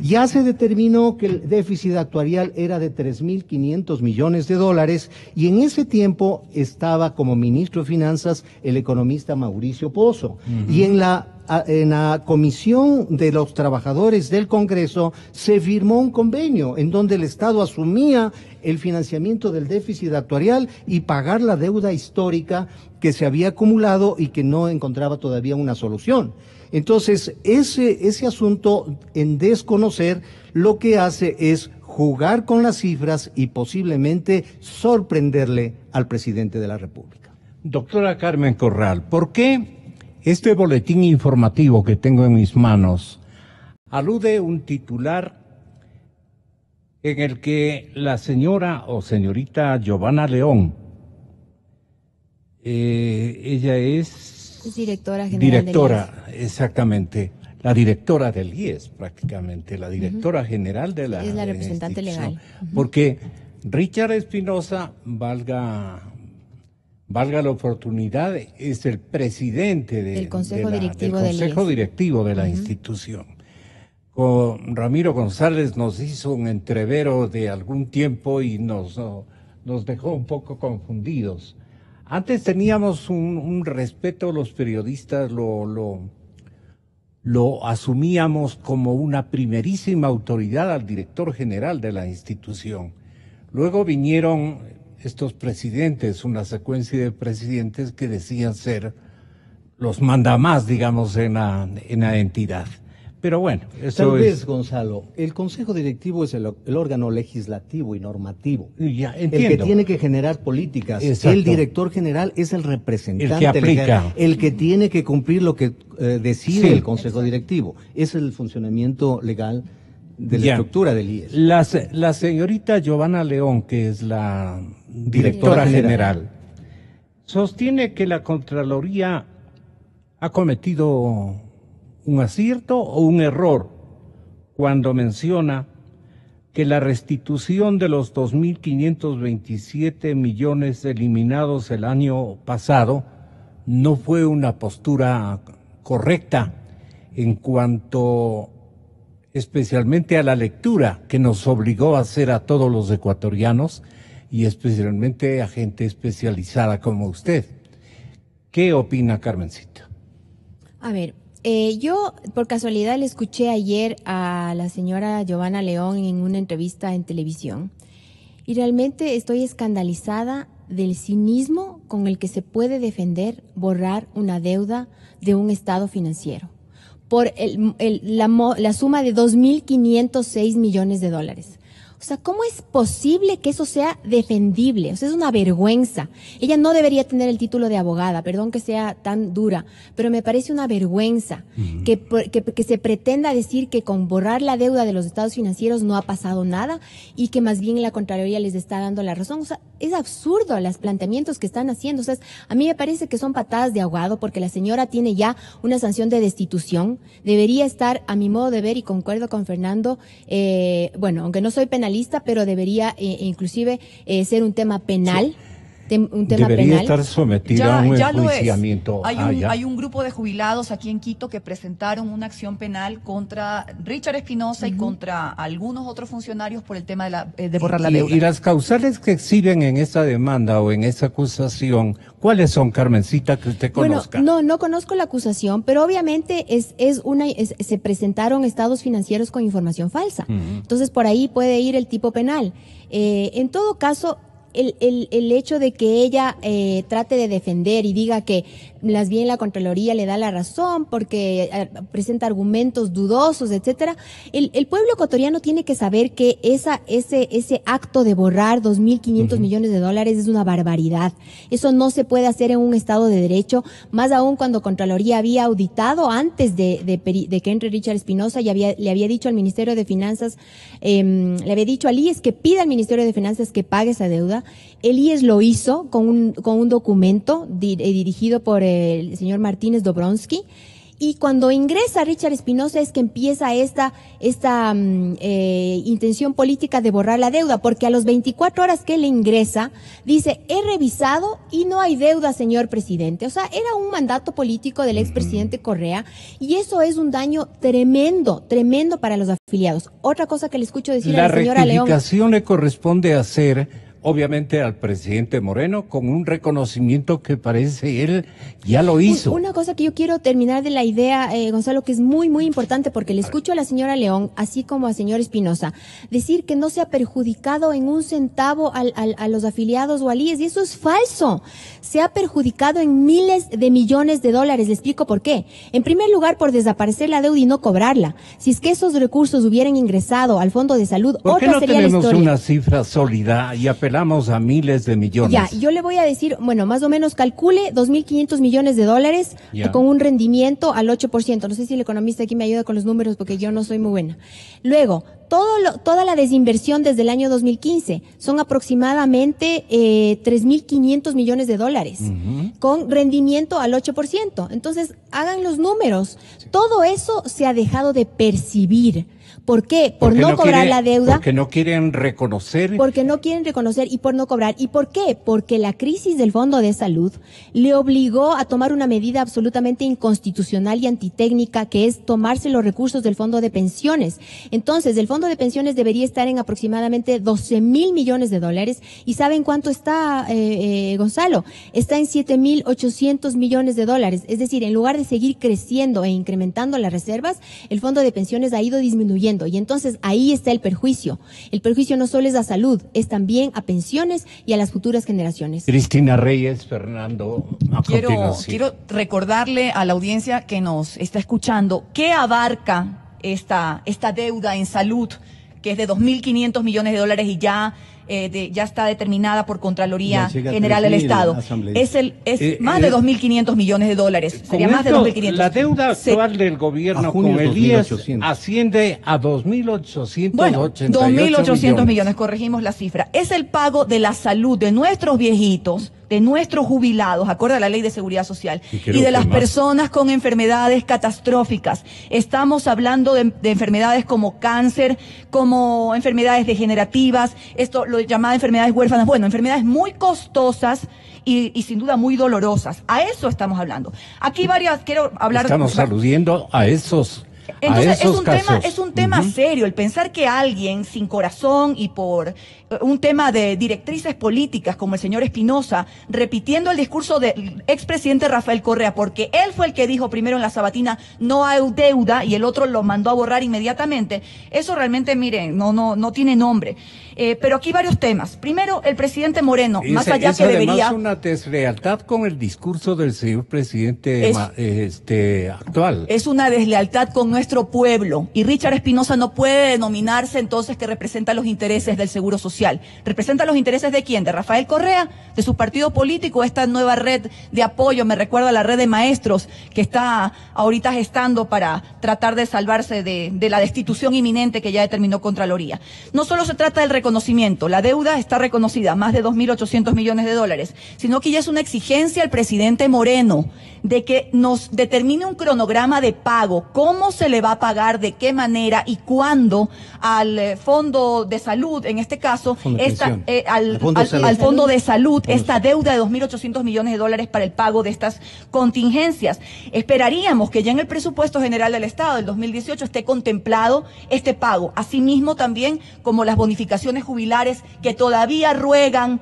ya se determinó que el déficit actuarial era de 3.500 millones de dólares y en ese tiempo estaba como ministro de Finanzas el economista Mauricio Pozo. Y en la Comisión de los Trabajadores del Congreso se firmó un convenio en donde el Estado asumía el financiamiento del déficit actuarial y pagar la deuda histórica que se había acumulado y que no encontraba todavía una solución. Entonces, ese asunto en desconocer lo que hace es jugar con las cifras y posiblemente sorprenderle al presidente de la República. Doctora Carmen Corral, ¿por qué este boletín informativo que tengo en mis manos alude un titular en el que la señora o señorita Giovanna León, ella es directora general del IES. Exactamente, la directora del IES prácticamente, la directora general de la es la representante legal. Porque Richard Espinosa, valga la oportunidad, es el presidente del Consejo Directivo de la institución. Con Ramiro González nos hizo un entrevero de algún tiempo y nos dejó un poco confundidos. Antes teníamos un respeto, los periodistas lo asumíamos como una primerísima autoridad al director general de la institución. Luego vinieron estos presidentes, una secuencia de presidentes que decían ser los mandamás, digamos, en la entidad. Pero bueno, eso Tal vez, Gonzalo, el Consejo Directivo es el órgano legislativo y normativo, ya, el que tiene que generar políticas. Exacto. El director general es el representante, el que aplica, el que tiene que cumplir lo que decide el Consejo Directivo. Es el funcionamiento legal de la estructura del IES. La señorita Giovanna León, que es la directora general, sostiene que la Contraloría ha cometido un acierto o un error cuando menciona que la restitución de los 2.527 millones eliminados el año pasado no fue una postura correcta en cuanto especialmente a la lectura que nos obligó a hacer a todos los ecuatorianos y especialmente a gente especializada como usted. ¿Qué opina, Carmencita? A ver, yo por casualidad le escuché ayer a la señora Giovanna León en una entrevista en televisión y realmente estoy escandalizada del cinismo con el que se puede defender borrar una deuda de un estado financiero por la suma de 2.506 millones de dólares. O sea, ¿cómo es posible que eso sea defendible? O sea, es una vergüenza. Ella no debería tener el título de abogada, perdón que sea tan dura, pero me parece una vergüenza que se pretenda decir que con borrar la deuda de los estados financieros no ha pasado nada y que más bien la Contraloría les está dando la razón. O sea, es absurdo los planteamientos que están haciendo. O sea, a mí me parece que son patadas de ahogado porque la señora tiene ya una sanción de destitución. Debería estar, a mi modo de ver, y concuerdo con Fernando, bueno, aunque no soy penalista, pero debería inclusive ser un tema penal. Un tema debería penal. estar sometida a un enjuiciamiento. Hay un grupo de jubilados aquí en Quito que presentaron una acción penal contra Richard Espinosa y contra algunos otros funcionarios por el tema de borrar la deuda. Y las causales que exhiben en esa demanda o en esa acusación, ¿cuáles son, Carmencita, que usted conozca? Bueno, no conozco la acusación, pero obviamente se presentaron estados financieros con información falsa. Entonces, por ahí puede ir el tipo penal. En todo caso, el hecho de que ella trate de defender y diga que más bien la Contraloría le da la razón porque presenta argumentos dudosos, etcétera, el pueblo ecuatoriano tiene que saber que ese acto de borrar 2.500 millones de dólares es una barbaridad. Eso no se puede hacer en un Estado de Derecho, más aún cuando Contraloría había auditado antes de que entre Richard Espinosa y le había dicho al Ministerio de Finanzas, le había dicho al IES que pida al Ministerio de Finanzas que pague esa deuda. El IES lo hizo con un documento dirigido por el señor Martínez Dobronsky Y cuando ingresa Richard Espinosa es que empieza esta intención política de borrar la deuda, porque a los 24 horas que él ingresa, dice, he revisado y no hay deuda, señor presidente. O sea, era un mandato político del expresidente Correa, y eso es un daño tremendo, tremendo para los afiliados. Otra cosa que le escucho decir a la señora León. La rectificación le corresponde hacer, obviamente, al presidente Moreno, con un reconocimiento que parece él ya lo hizo. Una cosa que yo quiero terminar de la idea, Gonzalo, que es muy, muy importante, porque le escucho a la señora León, así como al señor Espinosa, decir que no se ha perjudicado en un centavo a los afiliados o al IES, y eso es falso. Se ha perjudicado en miles de millones de dólares. Le explico por qué. En primer lugar, por desaparecer la deuda y no cobrarla. Si es que esos recursos hubieran ingresado al Fondo de Salud, ¿por qué otra no sería la historia? tenemos una cifra sólida y apelamos a miles de millones? Ya, yo le voy a decir, bueno, más o menos calcule 2.500 millones de dólares con un rendimiento al 8%. No sé si el economista aquí me ayuda con los números porque yo no soy muy buena. Luego, toda la desinversión desde el año 2015 son aproximadamente 3.500 millones de dólares, con rendimiento al 8%. Entonces, hagan los números. Todo eso se ha dejado de percibir. ¿Por qué? Por no cobrar la deuda. Porque no quieren reconocer. Porque no quieren reconocer y por no cobrar. ¿Y por qué? Porque la crisis del Fondo de Salud le obligó a tomar una medida absolutamente inconstitucional y antitécnica, que es tomarse los recursos del Fondo de Pensiones. Entonces, el Fondo de Pensiones debería estar en aproximadamente 12.000 millones de dólares. ¿Y saben cuánto está, Gonzalo? Está en 7.800 millones de dólares. Es decir, en lugar de seguir creciendo e incrementando las reservas, el Fondo de Pensiones ha ido disminuyendo. Y entonces ahí está el perjuicio. El perjuicio no solo es a salud, es también a pensiones y a las futuras generaciones. Cristina Reyes, Fernando, quiero recordarle a la audiencia que nos está escuchando qué abarca esta deuda en salud, que es de 2.500 millones de dólares y ya está determinada por Contraloría General del Estado. Es más de 2.500 millones de dólares. Sería más de 2.500. La deuda actual del gobierno con el IES asciende a 2.888. Bueno, 2.800 millones, corregimos la cifra. Es el pago de la salud de nuestros viejitos, de nuestros jubilados, acorde a la Ley de Seguridad Social, y de las personas con enfermedades catastróficas. Estamos hablando de enfermedades como cáncer, como enfermedades degenerativas, lo llamadas enfermedades huérfanas, bueno, enfermedades muy costosas y sin duda muy dolorosas. A eso estamos hablando. Aquí quiero hablar. Estamos aludiendo a esos. Entonces es un tema serio el pensar que alguien sin corazón y por un tema de directrices políticas como el señor Espinosa, repitiendo el discurso del expresidente Rafael Correa, porque él fue el que dijo primero en la sabatina no hay deuda y el otro lo mandó a borrar inmediatamente. Eso realmente, miren, no tiene nombre. Pero aquí varios temas. Primero, el presidente Moreno, más allá que debería. Es una deslealtad con el discurso del señor presidente actual. Es una deslealtad con nuestro pueblo. Y Richard Espinosa no puede denominarse entonces que representa los intereses del Seguro Social. ¿Representa los intereses de quién? ¿De Rafael Correa? ¿De su partido político? Esta nueva red de apoyo, me recuerda a la red de maestros que está ahorita gestando para tratar de salvarse de la destitución inminente que ya determinó Contraloría. No solo se trata del reconocimiento, la deuda está reconocida, más de 2.800 millones de dólares, sino que ya es una exigencia al presidente Moreno de que nos determine un cronograma de pago, cómo se le va a pagar, de qué manera y cuándo al Fondo de Salud, en este caso, al Fondo de Salud, esta deuda de 2.800 millones de dólares para el pago de estas contingencias. Esperaríamos que ya en el presupuesto general del Estado del 2018 esté contemplado este pago, asimismo también como las bonificaciones jubilares que todavía ruegan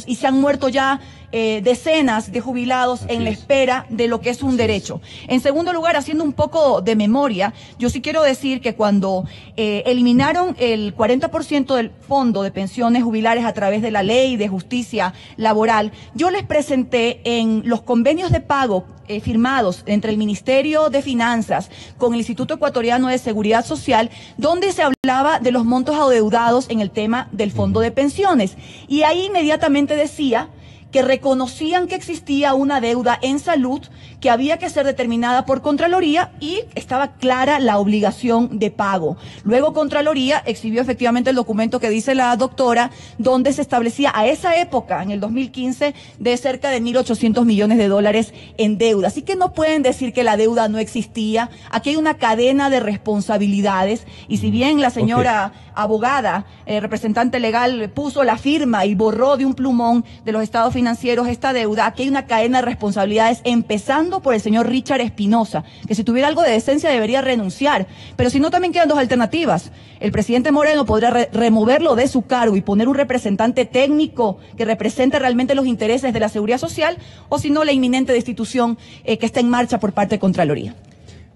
y se han muerto ya decenas de jubilados en la espera de lo que es un derecho. En segundo lugar, haciendo un poco de memoria, yo sí quiero decir que cuando eliminaron el 40% del fondo de pensiones jubilares a través de la Ley de Justicia Laboral, yo les presenté en los convenios de pago firmados entre el Ministerio de Finanzas con el Instituto Ecuatoriano de Seguridad Social, donde se hablaba de los montos adeudados en el tema del fondo de pensiones. Y ahí inmediatamente decía que reconocían que existía una deuda en salud que había que ser determinada por Contraloría y estaba clara la obligación de pago. Luego Contraloría exhibió efectivamente el documento que dice la doctora, donde se establecía a esa época, en el 2015, de cerca de 1.800 millones de dólares en deuda. Así que no pueden decir que la deuda no existía. Aquí hay una cadena de responsabilidades y si bien la señora abogada, representante legal, puso la firma y borró de un plumón de los estados financieros esta deuda, aquí hay una cadena de responsabilidades, empezando por el señor Richard Espinosa, que si tuviera algo de decencia debería renunciar. Pero si no, también quedan dos alternativas. El presidente Moreno podría removerlo de su cargo y poner un representante técnico que represente realmente los intereses de la seguridad social, o si no, la inminente destitución que está en marcha por parte de Contraloría.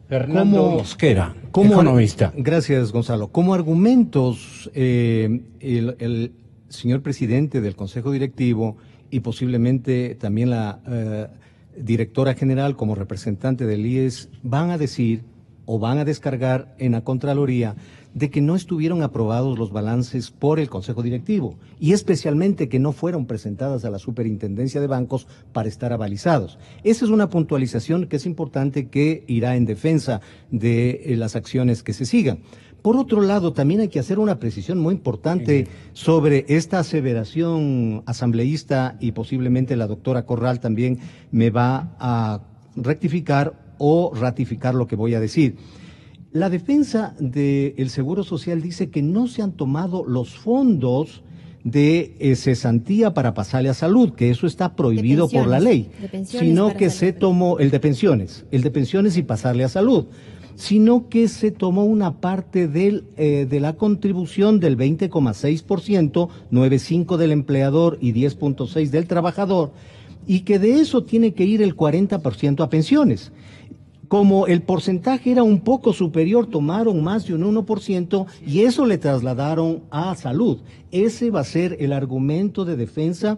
Fernando Mosquera, economista. Gracias, Gonzalo. Como argumentos, el señor presidente del Consejo Directivo y posiblemente también la directora general como representante del IES van a decir o van a descargar en la Contraloría de que no estuvieron aprobados los balances por el Consejo Directivo y especialmente que no fueron presentadas a la Superintendencia de Bancos para estar avalizados. Esa es una puntualización que es importante, que irá en defensa de las acciones que se sigan. Por otro lado, también hay que hacer una precisión muy importante sobre esta aseveración asambleísta, y posiblemente la doctora Corral también me va a rectificar o ratificar lo que voy a decir. La defensa del Seguro Social dice que no se han tomado los fondos de cesantía para pasarle a salud, que eso está prohibido por la ley, sino que se tomó el de pensiones y pasarle a salud, sino que se tomó una parte de la contribución del 20,6%, 9,5% del empleador y 10,6% del trabajador, y que de eso tiene que ir el 40% a pensiones. Como el porcentaje era un poco superior, tomaron más de un 1% y eso le trasladaron a salud. Ese va a ser el argumento de defensa,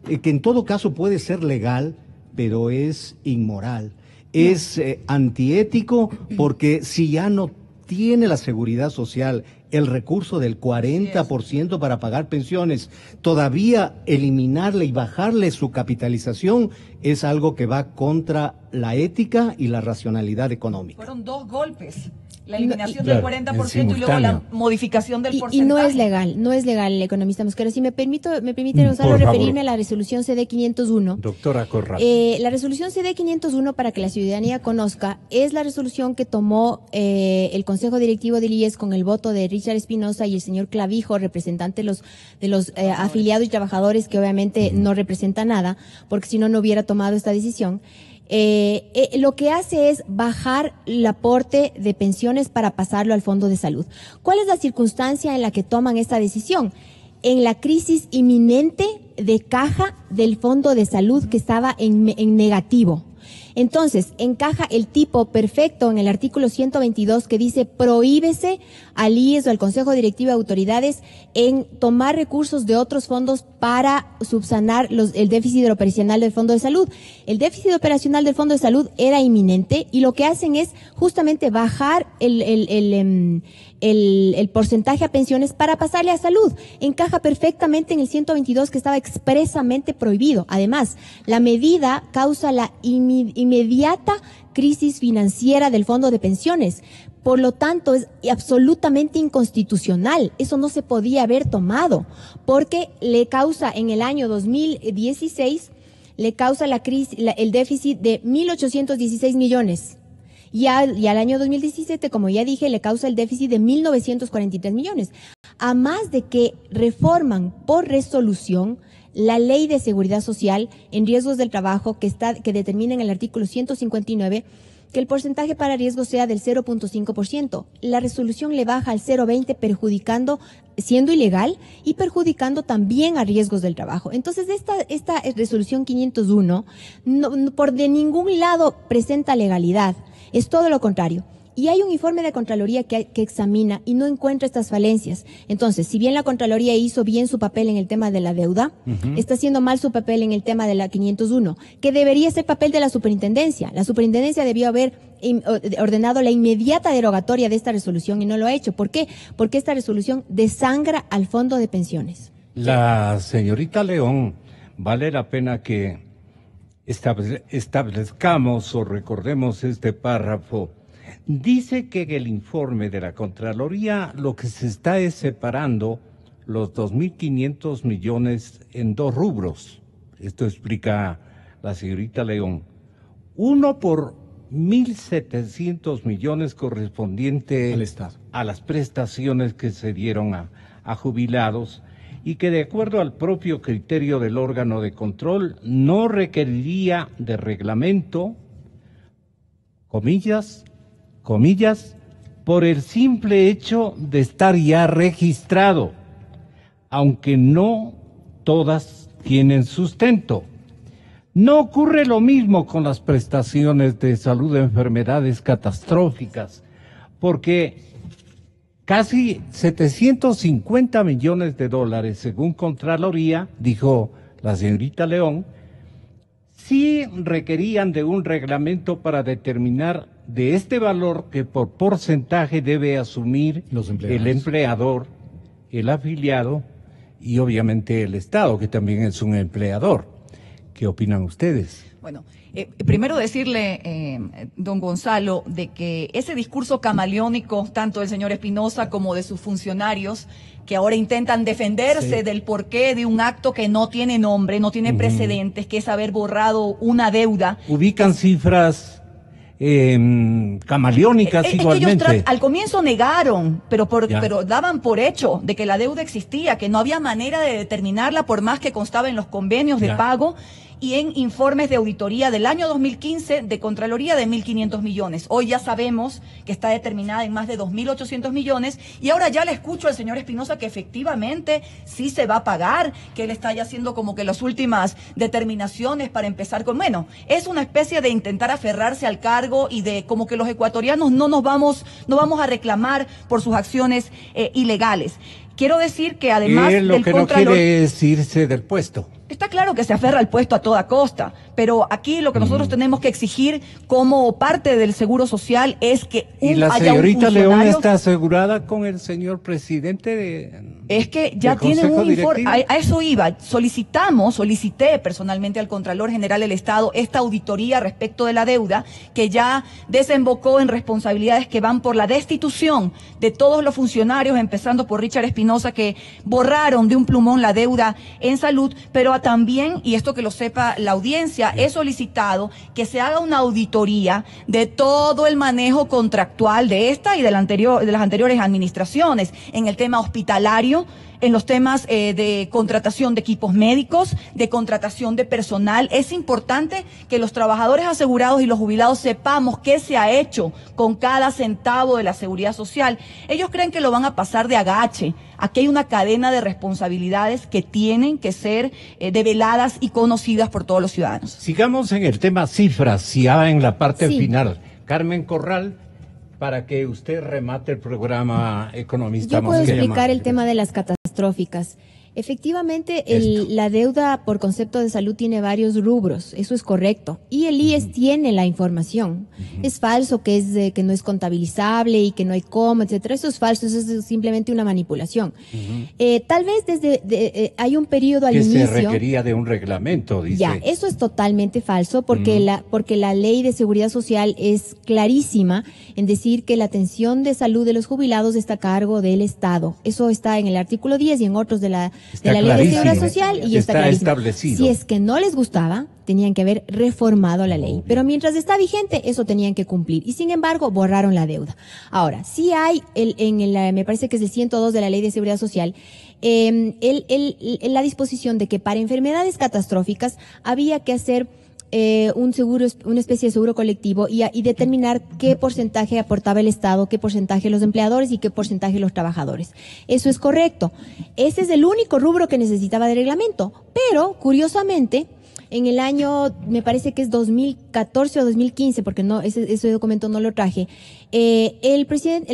que en todo caso puede ser legal, pero es inmoral. Es antiético, porque si ya no tiene la seguridad social el recurso del 40% para pagar pensiones, todavía eliminarle y bajarle su capitalización es algo que va contra la ética y la racionalidad económica. Fueron dos golpes. La eliminación del 40% y luego la modificación del porcentaje. Y no es legal, el economista Mosquera. Si me permite, Gonzalo, referirme a la resolución CD 501. Doctora Corral. La resolución CD 501, para que la ciudadanía conozca, es la resolución que tomó el Consejo Directivo del IES con el voto de Richard Espinosa y el señor Clavijo, representante de los afiliados y trabajadores, que obviamente no representa nada, porque si no, no hubiera tomado esta decisión. Lo que hace es bajar el aporte de pensiones para pasarlo al Fondo de Salud. ¿Cuál es la circunstancia en la que toman esta decisión? En la crisis inminente de caja del Fondo de Salud, que estaba en negativo. Entonces, encaja el tipo perfecto en el artículo 122, que dice: prohíbese al IES o al Consejo Directivo de Autoridades en tomar recursos de otros fondos para subsanar el déficit operacional del Fondo de Salud. El déficit operacional del Fondo de Salud era inminente y lo que hacen es justamente bajar el porcentaje a pensiones para pasarle a salud. Encaja perfectamente en el 122, que estaba expresamente prohibido. Además, la medida causa la inmediata crisis financiera del fondo de pensiones. Por lo tanto, es absolutamente inconstitucional. Eso no se podía haber tomado, porque le causa en el año 2016, le causa el déficit de 1.816 millones. Y al año 2017, como ya dije, le causa el déficit de 1.943 millones. A más de que reforman por resolución la Ley de Seguridad Social en riesgos del trabajo, que determina en el artículo 159 que el porcentaje para riesgo sea del 0.5%. La resolución le baja al 0.20, perjudicando, siendo ilegal, y perjudicando también a riesgos del trabajo. Entonces, esta resolución 501 por de ningún lado presenta legalidad. Es todo lo contrario. Y hay un informe de Contraloría que examina y no encuentra estas falencias. Entonces, si bien la Contraloría hizo bien su papel en el tema de la deuda, está haciendo mal su papel en el tema de la 501, que debería ser papel de la superintendencia. La superintendencia debió haber ordenado la inmediata derogatoria de esta resolución y no lo ha hecho. ¿Por qué? Porque esta resolución desangra al fondo de pensiones. La señorita León, vale la pena que Establezcamos o recordemos este párrafo. Dice que en el informe de la Contraloría lo que se está es separando los 2.500 millones en dos rubros. Esto explica la señorita León. Uno por 1.700 millones correspondiente al Estado, a las prestaciones que se dieron a jubilados, y que de acuerdo al propio criterio del órgano de control no requeriría de reglamento, comillas, por el simple hecho de estar ya registrado, aunque no todas tienen sustento. No ocurre lo mismo con las prestaciones de salud de enfermedades catastróficas, porque casi 750 millones de dólares, según Contraloría, dijo la señorita León, sí requerían de un reglamento para determinar de este valor que por porcentaje debe asumir el empleador, el afiliado y obviamente el Estado, que también es un empleador. ¿Qué opinan ustedes? Bueno, primero decirle, don Gonzalo, de que ese discurso camaleónico, tanto del señor Espinosa como de sus funcionarios, que ahora intentan defenderse del porqué de un acto que no tiene nombre, no tiene precedentes, que es haber borrado una deuda. Ubican cifras camaleónicas igualmente. Ellos al comienzo negaron, pero daban por hecho de que la deuda existía, que no había manera de determinarla por más que constaba en los convenios de pago y en informes de auditoría del año 2015 de Contraloría de 1.500 millones. Hoy ya sabemos que está determinada en más de 2.800 millones y ahora ya le escucho al señor Espinosa que efectivamente sí se va a pagar, que él está ya haciendo como que las últimas determinaciones para empezar con... Bueno, es una especie de intentar aferrarse al cargo y de como que los ecuatorianos no vamos a reclamar por sus acciones ilegales. Quiero decir que además lo del que no quiere es irse del puesto. Está claro que se aferra al puesto a toda costa, pero aquí lo que nosotros tenemos que exigir como parte del Seguro Social es que ¿Y la señorita León está asegurada con el señor presidente es que ya tiene un informe, a eso iba, solicité personalmente al Contralor General del Estado esta auditoría respecto de la deuda, que ya desembocó en responsabilidades que van por la destitución de todos los funcionarios, empezando por Richard Espinosa, que borraron de un plumón la deuda en salud, pero también, y esto que lo sepa la audiencia, he solicitado que se haga una auditoría de todo el manejo contractual de esta y de las anteriores administraciones, en el tema hospitalario, en los temas de contratación de equipos médicos, de contratación de personal. Es importante que los trabajadores asegurados y los jubilados sepamos qué se ha hecho con cada centavo de la seguridad social. Ellos creen que lo van a pasar de agache. Aquí hay una cadena de responsabilidades que tienen que ser develadas y conocidas por todos los ciudadanos. Sigamos en el tema cifras, ya en la parte final. Carmen Corral, para que usted remate el programa Economista. Yo puedo explicar el tema de las catastróficas. Efectivamente, la deuda por concepto de salud tiene varios rubros, eso es correcto. Y el IES tiene la información. Es falso que no es contabilizable y que no hay cómo, etcétera. Eso es falso, eso es simplemente una manipulación. Tal vez hay un periodo al inicio... Que se requería de un reglamento, dice. Ya, eso es totalmente falso porque la ley de seguridad social es clarísima en decir que la atención de salud de los jubilados está a cargo del Estado. Eso está en el artículo 10 y en otros de la ley de seguridad social y está establecido. Si es que no les gustaba, tenían que haber reformado la ley. Pero mientras está vigente, eso tenían que cumplir. Y sin embargo, borraron la deuda. Ahora, sí hay, me parece que es el 102 de la ley de seguridad social, la disposición de que para enfermedades catastróficas había que hacer un seguro, una especie de seguro colectivo y determinar qué porcentaje aportaba el Estado, qué porcentaje los empleadores y qué porcentaje los trabajadores. Eso es correcto. Ese es el único rubro que necesitaba de reglamento. Pero, curiosamente, en el año, me parece que es 2014 o 2015, porque no, ese documento no lo traje, el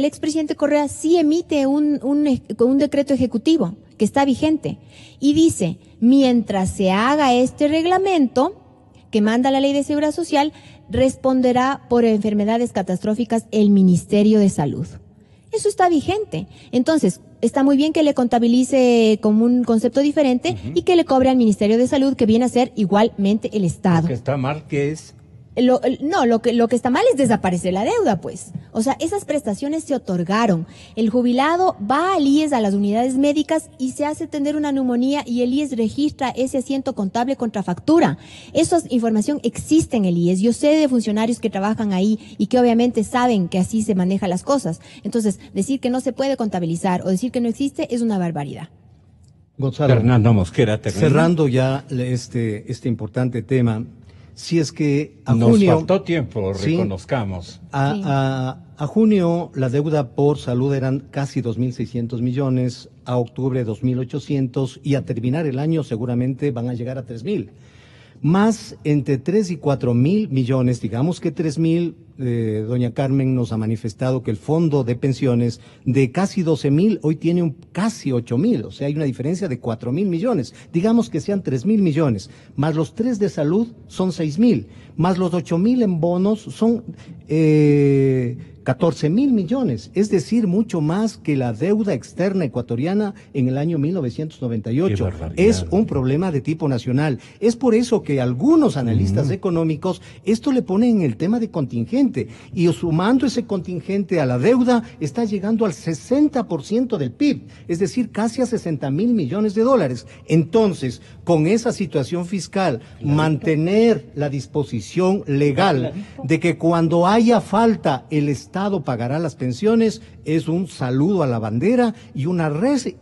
expresidente Correa sí emite un decreto ejecutivo que está vigente y dice, mientras se haga este reglamento que manda la Ley de Seguridad Social, responderá por enfermedades catastróficas el Ministerio de Salud. Eso está vigente. Entonces, está muy bien que le contabilice como un concepto diferente y que le cobre al Ministerio de Salud, que viene a ser igualmente el Estado. Lo que está mal, ¿qué es? Lo que está mal es desaparecer la deuda, pues. O sea, esas prestaciones se otorgaron. El jubilado va al IES, a las unidades médicas, y se hace tener una neumonía y el IES registra ese asiento contable contra factura. Esa información existe en el IES. Yo sé de funcionarios que trabajan ahí y que obviamente saben que así se manejan las cosas. Entonces, decir que no se puede contabilizar o decir que no existe es una barbaridad. Gonzalo, Fernando Mosquera, termina. cerrando ya este importante tema, si es que a Nos junio... faltó tiempo, Sí. reconozcamos. A junio la deuda por salud eran casi 2.600 millones, a octubre 2.800 y a terminar el año seguramente van a llegar a 3.000. Más entre 3 y 4.000 millones, digamos que 3.000, doña Carmen nos ha manifestado que el fondo de pensiones de casi 12.000 hoy tiene casi 8.000, o sea, hay una diferencia de 4.000 millones. Digamos que sean 3.000 millones, más los 3 de salud son 6.000, más los 8.000 en bonos son 14.000 millones, es decir, mucho más que la deuda externa ecuatoriana en el año 1998. Qué barbaridad. Es un problema de tipo nacional. Es por eso que algunos analistas económicos esto le ponen en el tema de contingente, y sumando ese contingente a la deuda está llegando al 60% del PIB, es decir, casi a 60.000 millones de dólares. Entonces, con esa situación fiscal, mantener la disposición legal de que cuando haya falta el Estado pagará las pensiones es un saludo a la bandera y una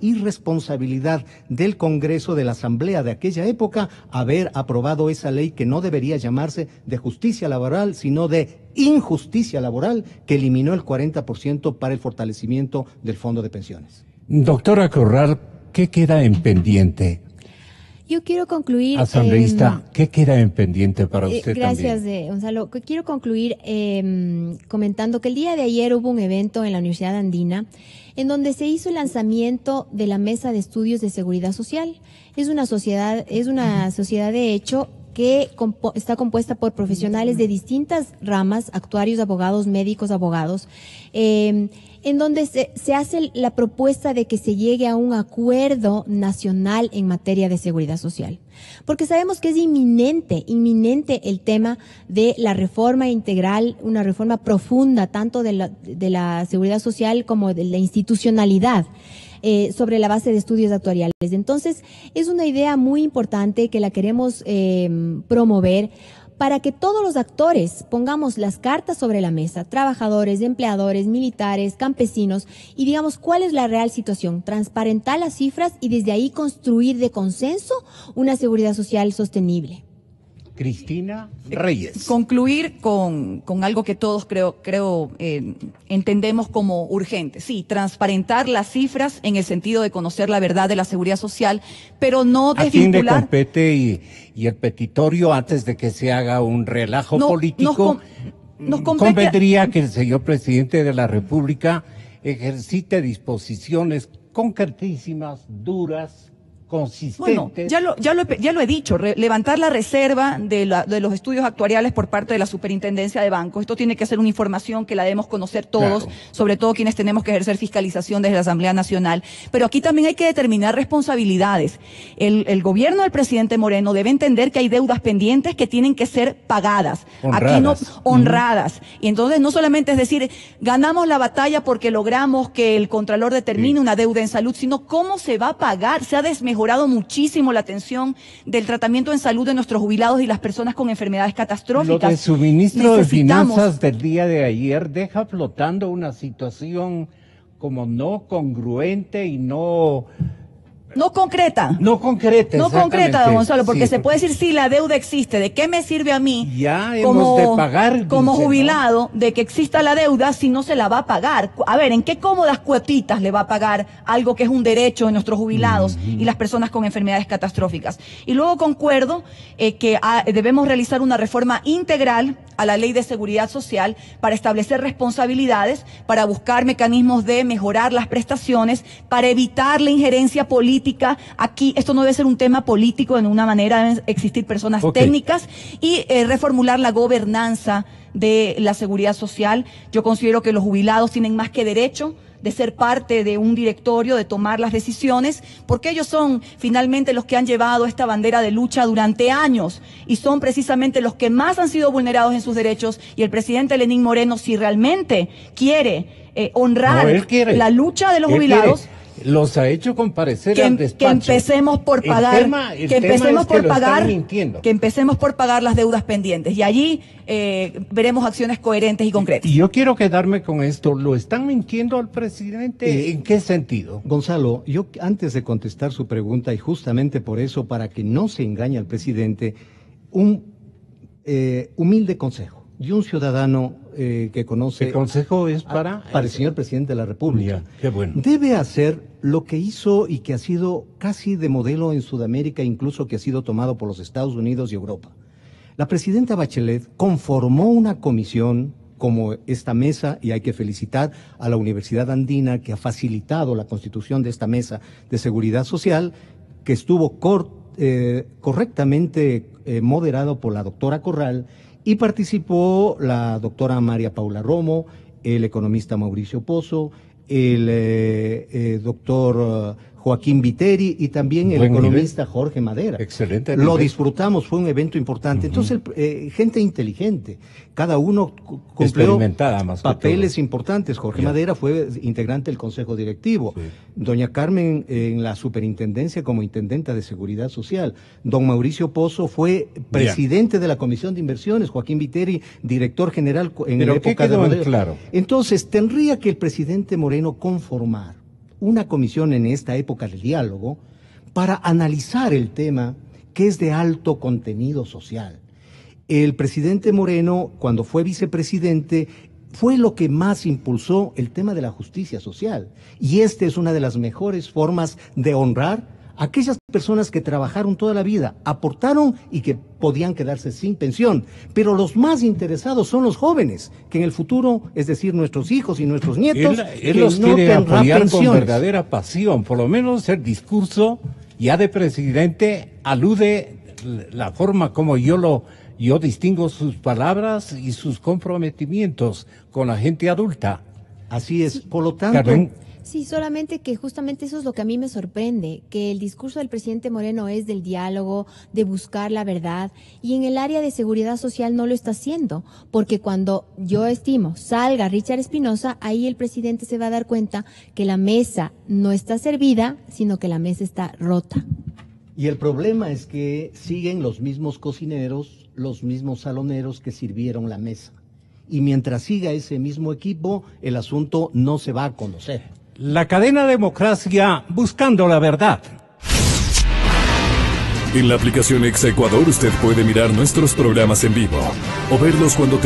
irresponsabilidad del Congreso, de la Asamblea de aquella época, haber aprobado esa ley que no debería llamarse de justicia laboral, sino de injusticia laboral, que eliminó el 40% para el fortalecimiento del fondo de pensiones. Doctora Corral, ¿qué queda en pendiente? Yo quiero concluir... Asambleísta, ¿qué queda en pendiente para usted gracias, también? Gonzalo. Quiero concluir comentando que el día de ayer hubo un evento en la Universidad Andina en donde se hizo el lanzamiento de la Mesa de Estudios de Seguridad Social. Es una sociedad de hecho que está compuesta por profesionales de distintas ramas, actuarios, abogados, médicos, abogados, en donde se hace la propuesta de que se llegue a un acuerdo nacional en materia de seguridad social. Porque sabemos que es inminente el tema de la reforma integral, una reforma profunda tanto de la seguridad social como de la institucionalidad. Sobre la base de estudios actuariales. Entonces, es una idea muy importante que la queremos promover para que todos los actores pongamos las cartas sobre la mesa, trabajadores, empleadores, militares, campesinos, y digamos cuál es la real situación, transparentar las cifras y desde ahí construir de consenso una seguridad social sostenible. Cristina Reyes. Concluir con algo que todos creo entendemos como urgente. Sí, transparentar las cifras en el sentido de conocer la verdad de la seguridad social, pero no ¿A quién le desvincular. compete y el petitorio antes de que se haga un relajo político? Nos compete. Convendría que el señor presidente de la República ejercite disposiciones concretísimas, duras, consistentes. Bueno, ya lo he dicho, levantar la reserva de los estudios actuariales por parte de la Superintendencia de Bancos. Esto tiene que ser una información que la debemos conocer todos, Claro. sobre todo quienes tenemos que ejercer fiscalización desde la Asamblea Nacional. Pero aquí también hay que determinar responsabilidades. El gobierno del presidente Moreno debe entender que hay deudas pendientes que tienen que ser pagadas. Honradas. Aquí no, honradas. Y entonces no solamente es decir, ganamos la batalla porque logramos que el Contralor determine una deuda en salud, sino cómo se va a pagar. Se ha desmejorado muchísimo la atención del tratamiento en salud de nuestros jubilados y las personas con enfermedades catastróficas. Lo de su ministro Necesitamos- de Finanzas del día de ayer deja flotando una situación como no congruente y no concreta. No concreta, exactamente. don Gonzalo, porque Sí, se puede decir, sí, la deuda existe. ¿De qué me sirve a mí, Ya hemos de pagar, como dice, jubilado, de que exista la deuda si no se la va a pagar? A ver, ¿en qué cómodas cuotitas le va a pagar algo que es un derecho de nuestros jubilados y las personas con enfermedades catastróficas? Y luego concuerdo que debemos realizar una reforma integral a la Ley de Seguridad Social para establecer responsabilidades, para buscar mecanismos de mejorar las prestaciones, para evitar la injerencia política. Aquí esto no debe ser un tema político de ninguna manera, deben existir personas técnicas y reformular la gobernanza de la seguridad social. Yo considero que los jubilados tienen más que derecho ser parte de un directorio, de tomar las decisiones, porque ellos son finalmente los que han llevado esta bandera de lucha durante años y son precisamente los que más han sido vulnerados en sus derechos. Y el presidente Lenín Moreno, si realmente quiere honrar la lucha de los jubilados, los ha hecho comparecer al despacho. Que empecemos por pagar, que empecemos por pagar las deudas pendientes y allí veremos acciones coherentes y concretas. Y yo quiero quedarme con esto. ¿Lo están mintiendo al presidente? ¿En qué sentido? Gonzalo, yo antes de contestar su pregunta, y justamente por eso, para que no se engañe al presidente, un humilde consejo de un ciudadano que conoce... ¿El consejo es para el señor presidente de la República? Qué bueno. Debe hacer lo que hizo y que ha sido casi de modelo en Sudamérica, incluso que ha sido tomado por los Estados Unidos y Europa. La presidenta Bachelet conformó una comisión como esta mesa, y hay que felicitar a la Universidad Andina que ha facilitado la constitución de esta mesa de seguridad social, que estuvo correctamente moderado por la doctora Corral, y participó la doctora María Paula Romo, el economista Mauricio Pozo, el doctor Joaquín Viteri y también el economista Jorge Madera. Excelente. Lo disfrutamos, fue un evento importante. Entonces, gente inteligente, cada uno cumplió papeles importantes. Jorge Madera fue integrante del Consejo Directivo. Sí. Doña Carmen en la superintendencia como intendenta de Seguridad Social. Don Mauricio Pozo fue presidente de la Comisión de Inversiones. Joaquín Viteri, director general en la época de Madera. Claro. Entonces, tendría que el presidente Moreno conformar una comisión en esta época de diálogo para analizar el tema que es de alto contenido social. El presidente Moreno, cuando fue vicepresidente, fue lo que más impulsó el tema de la justicia social. Y esta es una de las mejores formas de honrar a aquellas personas que trabajaron toda la vida, aportaron y que podían quedarse sin pensión. Pero los más interesados son los jóvenes, que en el futuro, es decir, nuestros hijos y nuestros nietos, él los no quiere apoyar con verdadera pasión. Por lo menos el discurso ya de presidente alude la forma como yo distingo sus palabras y sus comprometimientos con la gente adulta. Así es. Por lo tanto... Sí, solamente que justamente eso es lo que a mí me sorprende, que el discurso del presidente Moreno es del diálogo, de buscar la verdad, y en el área de seguridad social no lo está haciendo, porque cuando yo estimo salga Richard Espinosa, ahí el presidente se va a dar cuenta que la mesa no está servida, sino que la mesa está rota. Y el problema es que siguen los mismos cocineros, los mismos saloneros que sirvieron la mesa. Y mientras siga ese mismo equipo, el asunto no se va a conocer. La cadena Democracia, buscando la verdad. En la aplicación Exa Ecuador usted puede mirar nuestros programas en vivo o verlos cuando